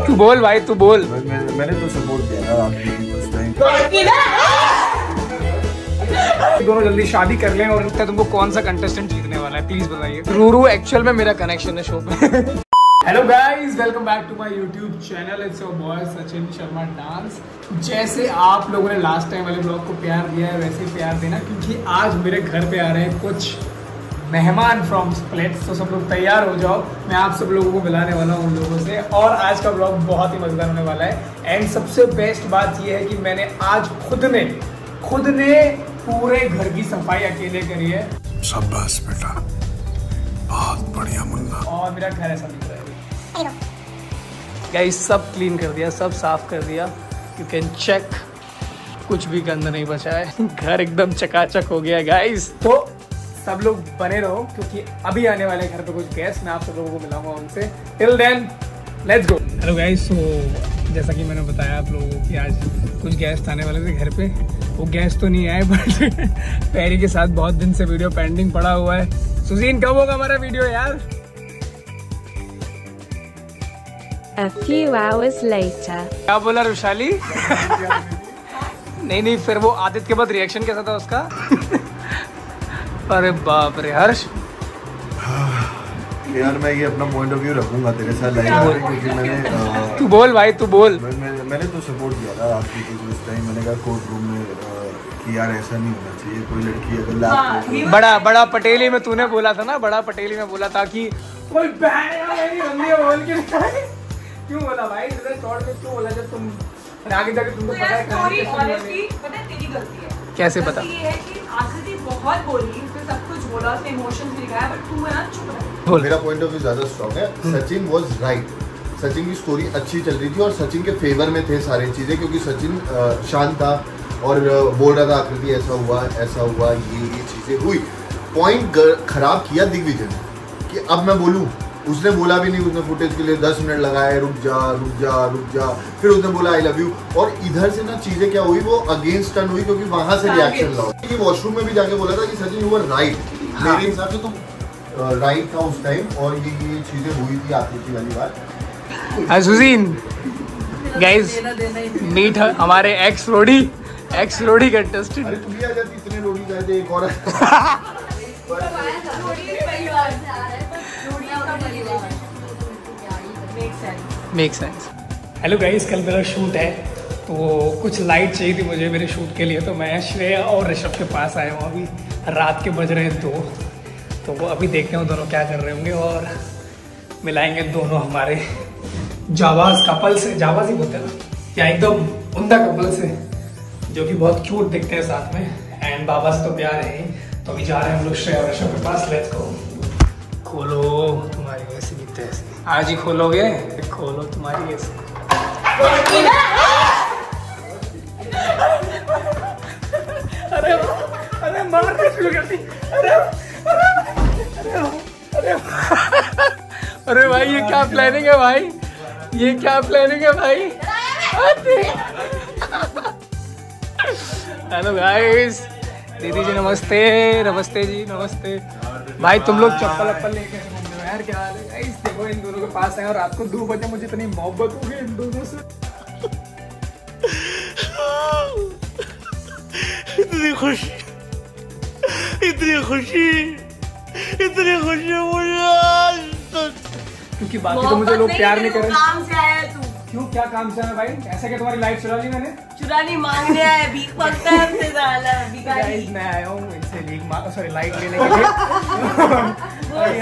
तू बोल भाई, तू बोल। मैंने तो सपोर्ट किया ना आपकी उस टाइम। दोनों जल्दी शादी कर लें और इतना तुमको कौन सा कंटेस्टेंट जीतने वाला है प्लीज बताइए। रूरू एक्चुअल में मेरा कनेक्शन है शो पे। Hello guys, welcome back to my YouTube channel. It's your boy Sachin Sharma dance. जैसे आप लोगों ने लास्ट टाइम वाले ब्लॉग को प्यार दिया है वैसे ही प्यार देना, क्योंकि आज मेरे घर पे आ रहे हैं कुछ मेहमान फ्रॉम स्प्लिट्स। तो सब लोग तैयार हो जाओ, मैं आप सब लोगों को मिलाने वाला हूँ उन लोगों से। और आज का ब्लॉग बहुत ही मजेदार होने वाला है। एंड सबसे बेस्ट बात यह है कि मैंने आज खुद ने पूरे घर की सफाई अकेले करी है। शाबाश बेटा, बहुत बढ़िया मुन्ना। और मेरा घर ऐसा दिख रहा है गाइस, सब क्लीन कर दिया, सब साफ कर दिया। यू कैन चेक, कुछ भी गंद नहीं बचा है। घर एकदम चकाचक हो गया गाइस। तो सब लोग बने रहो, क्योंकि अभी आने वाले घर पे कुछ गेस्ट, मैं आप सब लोगों को मिलाऊंगा उनसे। Till then let's go. Hello guys, तो जैसा कि मैंने बताया आप लोगों को कि आज कुछ गेस्ट आने वाले थे घर पे। वो गेस्ट तो नहीं आए, बट पैरी के साथ बहुत दिन से वीडियो पेंडिंग पड़ा हुआ है। सुजीन, कब होगा हमारा वीडियो यार? A few hours later. क्या बोला रुशाली? नहीं, फिर वो आदित्य के बाद रिएक्शन कैसा था उसका? अरे बाप रे हर्ष, यार मैं ये अपना पॉइंट ऑफ व्यू रखूंगा तेरे साथ लाइव में, क्योंकि मैंने तू बोल भाई, तू बोल। मैंने तो सपोर्ट किया था आपकी उस टाइम। मैंने कहा कोर्ट रूम में कि यार ऐसा नहीं होना चाहिए, कोई लड़की अगर बड़ा पटेली में तूने बोला था ना, बड़ा पटेली में बोला था कि कोई बहन मेरी रंगी बोल के क्यों बोला भाई? शॉर्ट में क्यों बोला जब तुम आगे जाके तुमको पता है? स्टोरी ऑनेस्टली पता है तेरी गलती है। कैसे पता? ये है कि आकृति बहुत बोली, उसने सब कुछ बोला, उसने इमोशंस दिखाया, बट तू है ना चुप रह। मेरा पॉइंट ऑफ व्यू ज्यादा स्ट्रांग है। Sachin was right. सचिन की स्टोरी अच्छी चल रही थी और सचिन के फेवर में थे सारी चीजें, क्योंकि सचिन शांत था और बोल रहा था आकृति ऐसा हुआ, ये चीजें हुई। पॉइंट खराब किया दिग्विजय ने कि अब मैं बोलूं। उसने बोला भी नहीं, उसने फुटेज के लिए 10 मिनट लगाए, रुक जा। फिर उसने बोला आई लव यू। और इधर से ना चीजें क्या हुई, वो अगेंस्ट टर्न हुई, क्योंकि वहां से रिएक्शन लाओ। वॉशरूम में भी जाके बोला था कि सचिन यू वर राइट। मेरे हिसाब से तुम राइट था उस टाइम, और ये चीजें हुई थी आकृति वाली बात। सुजीन गाइस, मीट हमारे एक्स रोडी कंटेस्टेंट। अरे तू भी आ जाती, इतने रोडी जाते एक और। Make sense. हेलो गाइस, कल मेरा शूट है, तो कुछ लाइट चाहिए थी मुझे मेरे शूट के लिए। तो मैं श्रेया और ऋषभ के पास आया हूँ। अभी रात के बज रहे हैं 2, तो वो अभी देखते हैं दोनों क्या कर रहे होंगे, और मिलाएंगे दोनों हमारे जाबाज कपल से। जाबाज ही बोलते हैं ना, या एकदम उमदा कपल से, जो कि बहुत क्यूट दिखते हैं साथ में। एंड बाबा से तो प्यार है ही। तो अभी जा रहे हैं हम लोग श्रेया और ऋषभ के पास। Let's go. खोलो तुम्हारी ऐसी भी तैसी, आज ही खोलोगे? खोलो तुम्हारी ऐसी। अरे मारने शुरू कर दी। अरे भाई, ये क्या प्लानिंग है भाई? ये क्या प्लानिंग है भाई? हेलो गाइस, दीदी जी नमस्ते। नमस्ते जी, नमस्ते भाई। तुम लोग चप्पल लेके घूम रहे हो यार, क्या हाल है गाइस? देखो इन दोनों के पास है, और रात को 2 बजे मुझे इतनी मोहब्बत हो गई इन दोनों से। इतनी खुशी मुझे आज तक। क्योंकि बाकी तो मुझे लोग प्यार नहीं कर रहे। काम से आया है तू? क्यों, क्या काम से है भाई? ऐसा क्या तुम्हारी लाइट चुरा ली मैंने? चुरा नहीं, मांगने आया, भीख मांगता है हमसे ज़्यादा, भिखारी। गाइस, मैं आया हूँ इनसे लाइट लेने के लिए।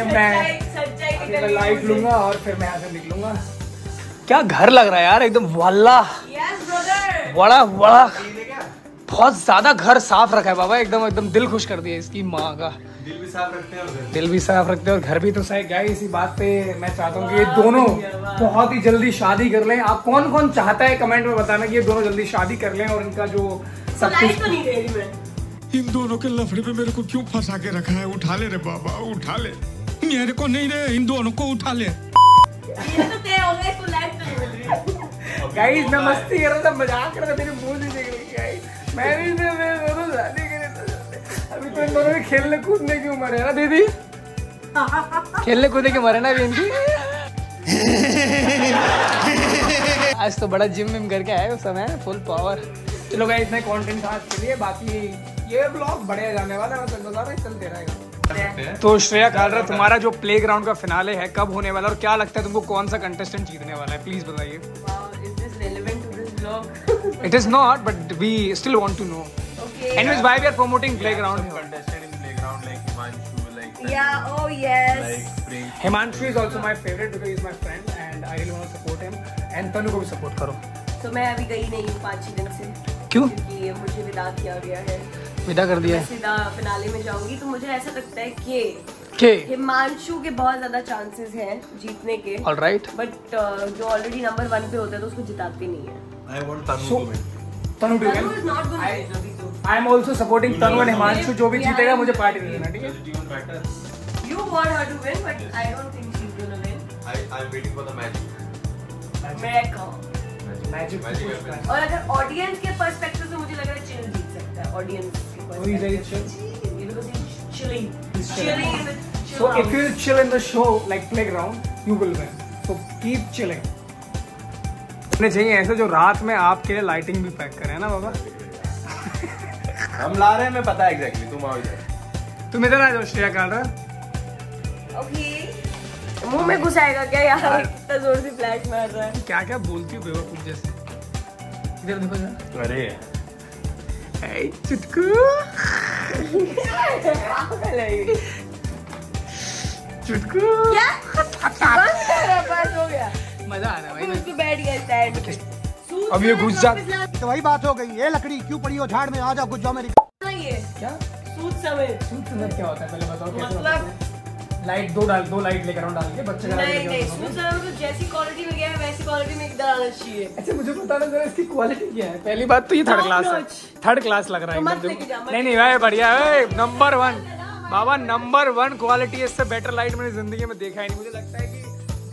मैं लाइट लूंगा और फिर मैं यहाँ से निकलूंगा। क्या घर लग रहा है यार, एकदम वाला। यस ब्रदर, बड़ा बहुत ज्यादा घर साफ रखा है बाबा। एकदम दिल खुश कर दिया इसकी माँ का। दिल भी साफ रखते हैं और घर भी तो सही। गाइस, इसी बात पे मैं चाहता हूँ कि ये दोनों बहुत ही जल्दी शादी कर लें। आप कौन चाहता है कमेंट में बताना कि ये दोनों जल्दी शादी कर लें, और इनका जो सब कुछ। तो नहीं दे रही मैं। इन दोनों के लफड़े पे मेरे को क्यों फंसा के रखा है? उठा ले रे बाबा, उठा ले। मेरे को नहीं रे, इन दोनों को उठा ले। ये तो तय हो गया, इसको लाइफ तो नहीं मिल रही। गाइस, मैं मस्ती कर रहा था, मजाक कर रहा था, मेरे मुंह से देख रही गाइस। मैं भी दोनों शादी करे। अभी तो इन दोनों में खेलने कूदने की उम्र है ना दीदी? खेलने कूदने की उम्र है ना अभी इनकी। आज तो बड़ा जिम विम करके आए उस समय फुल पावर। चलो गाइस इतने कंटेंट था आज के लिए, बाकी ये ब्लॉग बढ़िया जाने वाला है, मैं बता रहा हूं चलते रहेगा। तो श्रेया कालरा तुम्हारा जो प्लेग्राउंड का फिनाले है कब होने वाला और क्या लगता है तुमको कौन सा कंटेस्टेंट जीतने वाला है, प्लीज बताइए। It is not, but we still want to know. Okay. Anyways, why we are promoting playground? Contested in playground like Himanshu, like Yeah, oh yes. like Prince. Himanshu is also my favorite because he is my friend and I really want to support him. And तनु को भी support करो। तो मैं अभी गई नहीं हूँ 5-6 दिन से। क्यों? क्योंकि मुझे विदा किया गया है। विदा कर दिया मैं सीधा फिनाले में जाऊंगी, तो मुझे ऐसा लगता है कि हिमांशु के बहुत ज्यादा चांसेस हैं जीतने के। All right. बट जो ऑलरेडी नंबर 1 पे होता है तो उसको जिताते नहीं है। I want Tanu to win. Tanu to Tanu win. is not going to win अभी तो। I am also supporting Tanu and Himanshu, जो भी जीतेगा मुझे पार्टी देना, ठीक है? Even better. You want her to win, but I don't think she's gonna win. I'm waiting for the magic. Magic. और अगर ऑडियंस के पर्सपेक्टिव से मुझे लग रहा है चिल जीत सकता है। ऑडियंस के Oh, he's very chill. because he's chilling. He's Chilling in the chill So if house. you chill in the show like playground, you will win. So keep chilling. होने चाहिए ऐसे जो रात में आपके लिए लाइटिंग भी पैक करे, ना बाबा? हम ला रहे हैं, मैं पता है exactly. तुम आओ इधर. तुम इधर आ जाओ श्रेया कालरा। Okay. मुंह में घुस आएगा क्या यार? इतना जोर से फ्लैश मार रहा है। क्या क्या बोलती हो बेवकूफ जैसे। इधर देखो जरा। अरे Hey, चुटकू। चुटकू। क्या? बंद कर, बस हो गया। मजा आ रहा है भाई। उसको बैठ गया स्टैंड पे। अब ये घुस जा। तो वही बात हो गई, ये लकड़ी क्यों पड़ी हो झाड़ में, आ जाओ घुस जाओ मेरी। ये क्या? सूद समय। सूट सुंदर क्या होता है पहले बताओ कैसे होता मतलब है? लाइट दो लाइट लेकर डाल के बच्चे का नहीं नहीं, सूद समय तो जैसी क्वालिटी में गया है वैसी क्वालिटी में इधर आना चाहिए। अच्छा मुझे बताना जरा इसकी क्वालिटी क्या है। पहली बात तो ये थर्ड क्लास है, थर्ड क्लास लग रहा है तो मत एकदम। लेके जा, मत नहीं नहीं भाई बढ़िया है, नंबर 1 बाबा, नंबर 1 क्वालिटी। इससे बेटर लाइट मैंने जिंदगी में देखा ही नहीं। मुझे लगता है कि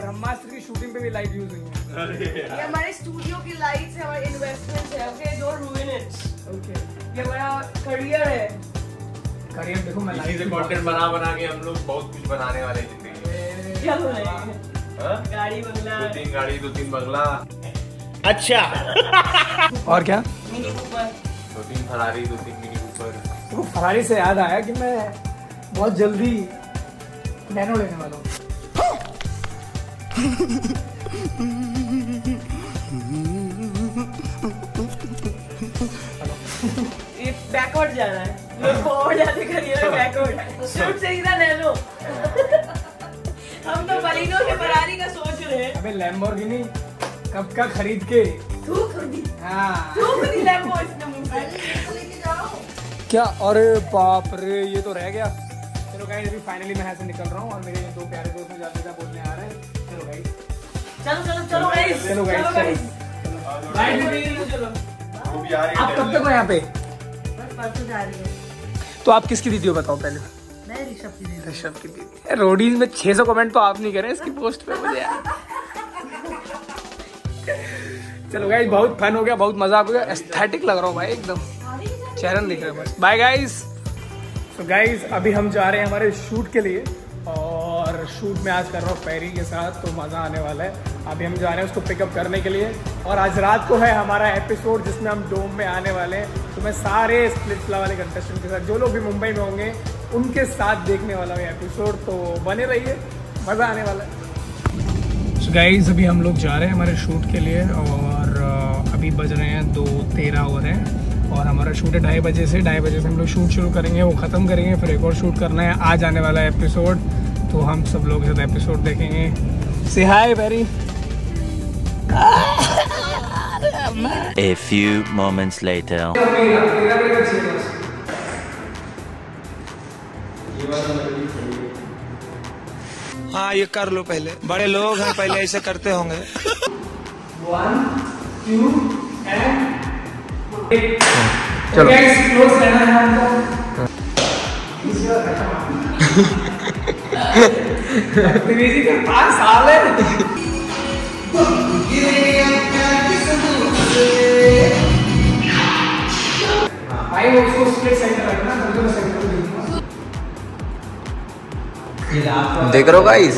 ब्रह्मास्त्र की शूटिंग पे भी लाइट यूज हुई है। ये हमारे स्टूडियो की लाइट्स है, हमारे इन्वेस्टमेंट्स है। Okay, don't रूइन it. ओके ये हमारा करियर है। करियर देखो मैं इसी से कंटेंट बना के हम लोग बहुत कुछ बनाने वाले हैं जिंदगी में. क्या बोलेंगे? हाँ? गाड़ी बंगला 2-3 गाड़ी 2-3 बंगला. और क्या? Mini Cooper 2-3 Ferrari 2-3 mini Cooper. देखो फरारी से याद आया कि मैं बहुत जल्दी नैनो लेने वाला हूँ. ये बैकवर्ड जा रहा है. लोग फॉरवर्ड जाते करियर में बैकवर्ड. शुरू से सीधा नैनो. हम तो बलिनो के फरारी का सोच रहे हैं. अबे लैम्बोर्गिनी कब का खरीद के तू खुदी हाँ लैम्बो इसने मुंह से लेके जाओ. क्या? अरे बाप रे ये तो रह गया. चलो गाइस अभी फाइनली मैं यहाँ से निकल रहा हूँ और मेरे दो प्यारे दोस्त मुझे ज्यादा बोलने आ रहे हैं. चलो गाइस चलो गाइस. चलो गाइस चलो. वो भी आ रही है. आप कब तक हो यहाँ पे? बस परसों जा रही है. तो आप किसकी दीदी हो बताओ पहले? मैं ऋषभ की दीदी. ऋषभ की दीदी. रोडीज में 600 कमेंट तो आप नहीं करें इसकी पोस्ट पे मुझे यार. चलो गाइस बहुत फन हो गया, बहुत मजा आ गया. एस्थेटिक लग रहा हूँ भाई एकदम. चेहरा दिख रहा है बस. Bye guys. तो गाइस अभी हम जा रहे हैं हमारे शूट के लिए और शूट में आज कर रहा हूँ पैरी के साथ, तो मज़ा आने वाला है. अभी हम जा रहे हैं उसको पिकअप करने के लिए और आज रात को है हमारा एपिसोड जिसमें हम डोम में आने वाले हैं. तो मैं सारे स्प्लिट्सविला वाले कंटेस्टेंट के साथ जो लोग भी मुंबई में होंगे उनके साथ देखने वाला हूँ एपिसोड. तो बने रहिए, मज़ा आने वाला है. So गाइस अभी हम लोग जा रहे हैं हमारे शूट के लिए और अभी बज रहे हैं 2:13 हो रहे हैं और हमारा शूट है 2:30 बजे से. 2:30 बजे से हम लोग शूट शुरू करेंगे, वो ख़त्म करेंगे, फिर एक और शूट करना है. आज आने वाला एपिसोड तो हम सब लोग के साथ एपिसोड देखेंगे. से hi very. A few moments later. हाँ ये कर लो पहले, बड़े लोग हैं पहले ऐसे करते होंगे. 1 2 and चलो क्लोज रहना है हमको. बदतमीजी के पास साले. भाई वो उसको स्प्लिट सेंटर रखना, तो मैं सेंटर दूंगा. देख रहे हो गाइस,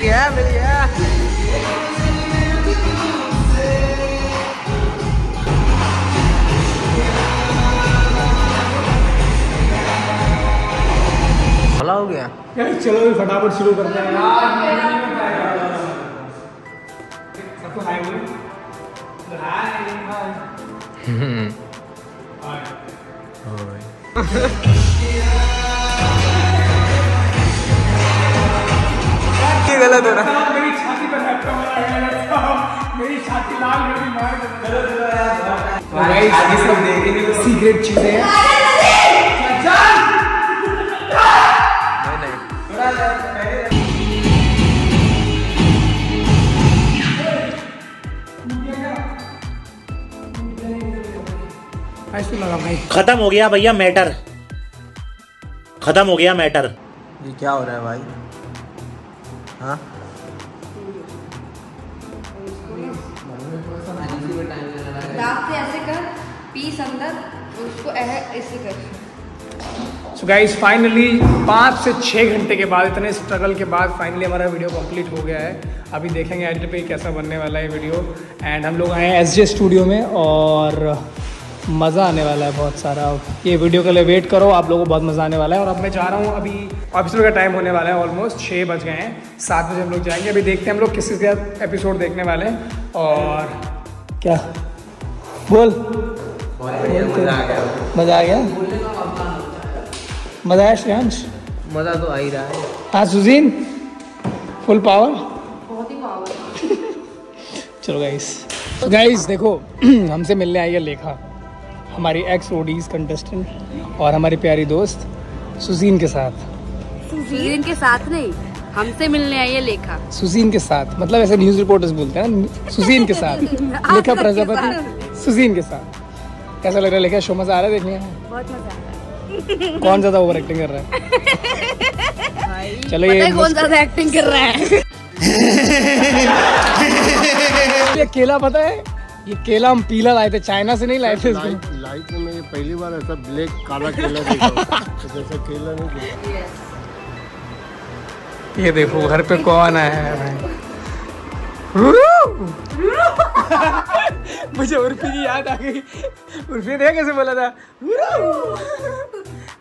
Yeah, मेरी yeah. भला हो गया। चलो फटाफट शुरू करते हैं यार। सबको हाय बोलो। ये गलत हो रहा। मेरी छाती पर मेरी छाती लाल हो गई मार ये सब देखेंगे सीक्रेट चीजें हैं। खत्म हो गया भैया मैटर, खत्म हो गया मैटर। ये क्या हो रहा है भाई? हाँ दांत से ऐसे कर, पीस अंदर, उसको ऐसे कर। सो गाइस फाइनली 5 से 6 घंटे के बाद, इतने स्ट्रगल के बाद फाइनली हमारा वीडियो कंप्लीट हो गया है। अभी देखेंगे एडिट पे कैसा बनने वाला है वीडियो। एंड हम लोग आए हैं SJ स्टूडियो में और मज़ा आने वाला है बहुत सारा। ये वीडियो के लिए वेट करो, आप लोगों को बहुत मज़ा आने वाला है। और अब मैं जा रहा हूँ, अभी एपिसोड का टाइम होने वाला है, ऑलमोस्ट 6 बज गए हैं। 7 बजे हम लोग जाएंगे। अभी देखते हैं हम लोग किस के एपिसोड देखने वाले हैं। और क्या बोल, मजा आ गया। मज़ा आ गया, मज़ा आया श्रेयांश? मजा तो आ ही रहा है। हाँ सुजीन, फुल पावर। बहुत ही पावर। चलो गाइस देखो हमसे मिलने आई है लेखा, हमारी एक्स रोडीज कंटेस्टेंट और हमारी प्यारी दोस्त सुजीन के साथ। सुजीन के साथ नहीं, हमसे मिलने आई है लेखा। सुजीन के साथ मतलब ऐसे न्यूज़ रिपोर्टर्स बोलते हैं ना, सुजीन के साथ। लेखा प्रजापति सुजीन के साथ। कैसा लग रहा है लेखा? शो मजा आ रहा है देखने में? बहुत मजा आ रहा है। कौन ज्यादा ओवर एक्टिंग कर रहा है? चलो ये कौन ज्यादा एक्टिंग कर रहा है? ये केला पता है, ये केला हम पीला लाए थे, चाइना से नहीं लाए थे। लाइफ में मैं पहली बार ऐसा ब्लैक काला केला देखा हूं। जैसा केला नहीं देखा। ये देखो घर पे कौन आया है। मुझे उर्फी की याद आ गई। उर्फी ने कैसे बोला था?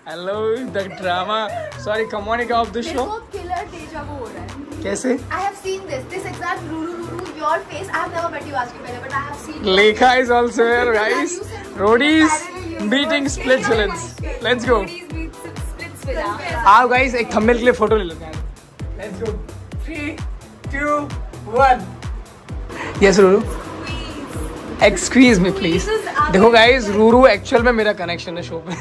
Hello the drama, sorry कमोनिका of the show. Killer डेजा वू हो रहा है। कैसे? I have seen this exact Ruru your face. I have never met you आज के पहले, but I have seen. Lekha is also here, guys. Rodis beating split villains. Let's go. आओ guys, एक thumbnail के लिए फोटो ले लेते हैं। Let's go. 3, 2, 1. Yes, Ruru. Excuse me, please. देखो guys, Ruru एक्चुअल में मेरा कनेक्शन है शो पे।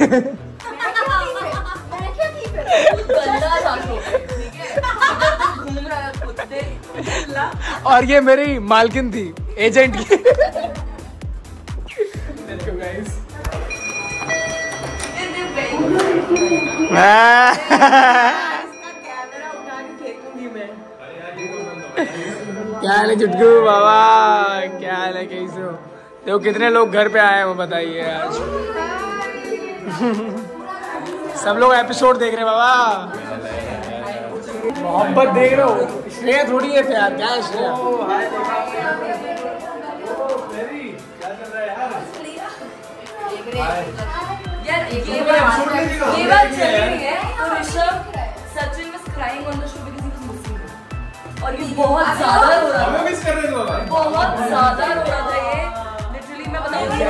और ये मेरी मालकिन थी, एजेंट की। क्या हाल है चुटकू बाबा, क्या हाल है, कैसे हो? देखो कितने लोग घर पे आए हैं वो बताइए आज। सब लोग एपिसोड देख रहे हैं बाबा, मोहब्बत देख रहे हो। श्रेया थोड़ी है प्यार, क्या है श्रेया? यार ये बात चल रही है। तो Rishabh Sachin was crying on the show because he was missing, और ये बहुत ज्यादा रो रहा था। हमें मिस कर रहे थे, बहुत ज्यादा रो रहा था ये। लिटरली मैं बताऊंगी ये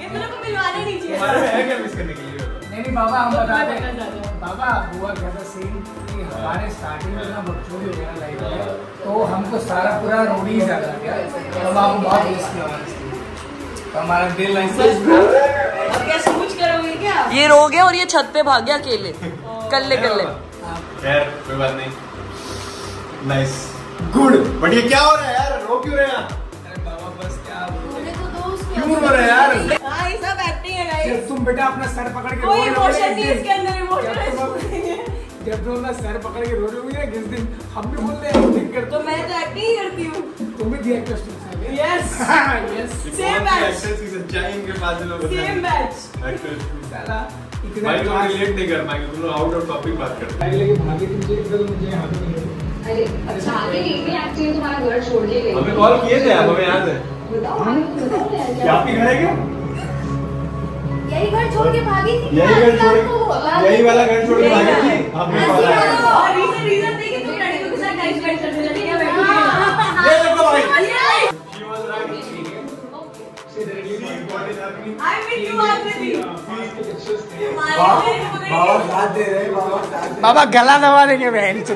तो लोग मिलवाने नहीं चाहिए। हमारे है क्या मिस करने के लिए? नहीं बाबा हम बताते हैं। बाबा हुआ क्या था सीन कि हमारे स्टार्टिंग में ना बच्चों हो गया लाइफ में, तो हमको सारा पूरा रोडीज आ गया, तो हम आपको बहुत मिस किया तो हमारा दिल ऐसे। अब क्या सोच करोगे क्या? ये रो गया और ये छत पे भाग गया अकेले, कल्ले कल्ले। खैर कोई बात नहीं, नाइस गुड। बट ये क्या हो रहा है यार, रो क्यों रहे हैं? अरे बाबा बस क्या क्यों रो रहे हैं यार? हाँ ये सब एक्टिंग है गाइस। तुम बेटा अपना सर पकड़ के कोई इमोशन नहीं इसके अंदर, इमोशन जब तुम अपना सर पकड़ के रो रही होगी ना किस दिन, हम भी बोल रहे हैं एक्टिंग कर। तो मैं तो एक्टिंग ही करती हूँ। तुम भी दिया actor yes yes same batch, actors की सच्चाई इनके पास लोग सेम बैच। एक्टर्स साला इतना भाई लोग रिलेट नहीं कर पाएंगे, तुम लोग आउट ऑफ टॉपिक बात करते हैं। लेकिन भाभी तुमसे मुझे यहाँ पे अरे अच्छा आगे लेके एक्चुअली तुम्हारा घर छोड़ के गए। हमें कॉल किए थे आप, हमें याद है। बताओ क्या आपके घर है क्या? यही घर छोड़ के भागी थी। यही घर छोड़ के, यही वाला घर छोड़ के भागी थी। आपने कॉल आया। और रीजन देखिए तुम लड़कियों के साथ टाइम स्पेंड करने लगे हैं। ये देखो भाई। आई मीट यू आकृति। बाबा साथ दे रहे हैं, बाबा साथ दे। बाबा गला दबा देंगे बहन से।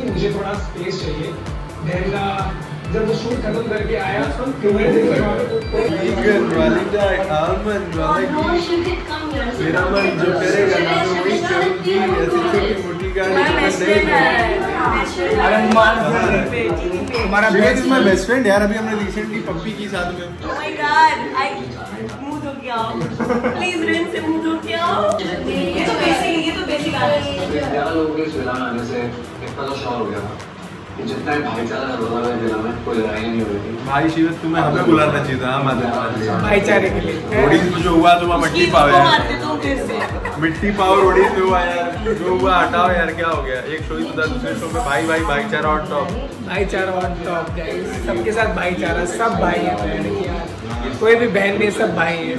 मुझे थोड़ा स्पेस चाहिए। जब वो शूट खत्म करके आया मेरा मन जो करेगा ना मैं वही करूंगी। ऐसी छोटी मोटी गाड़ी हमारा बेस्ट फ्रेंड यार। अभी हमने रिसेंटली पप्पी की साथ में। Oh my God, मुंह धो के आओ प्लीज, रिन से मुंह धो के आओ। ये तो बेसिक आ रहा है। 11 लोगों के इस विला में आने से इतना तो शौक हो गया था कि जितना भाईचारा रहा है जिला में, कोई लड़ाई नहीं हो रही थी। भाई शिवत तुम्हें हमें बुलाना चाहिए था भाईचारे के लिए। रोडीज में जो हुआ तो मिट्टी पाव यार, मिट्टी पाव रोडीज में हुआ यार। जो हुआ हटाओ यार, क्या हो गया। एक शो ही बता, दूसरे शो में भाई भाई भाईचारा ऑन टॉप। भाईचारा ऑन टॉप गाइस, सबके साथ भाईचारा, सब भाई हैं। कोई भी बहन नहीं, सब भाई हैं।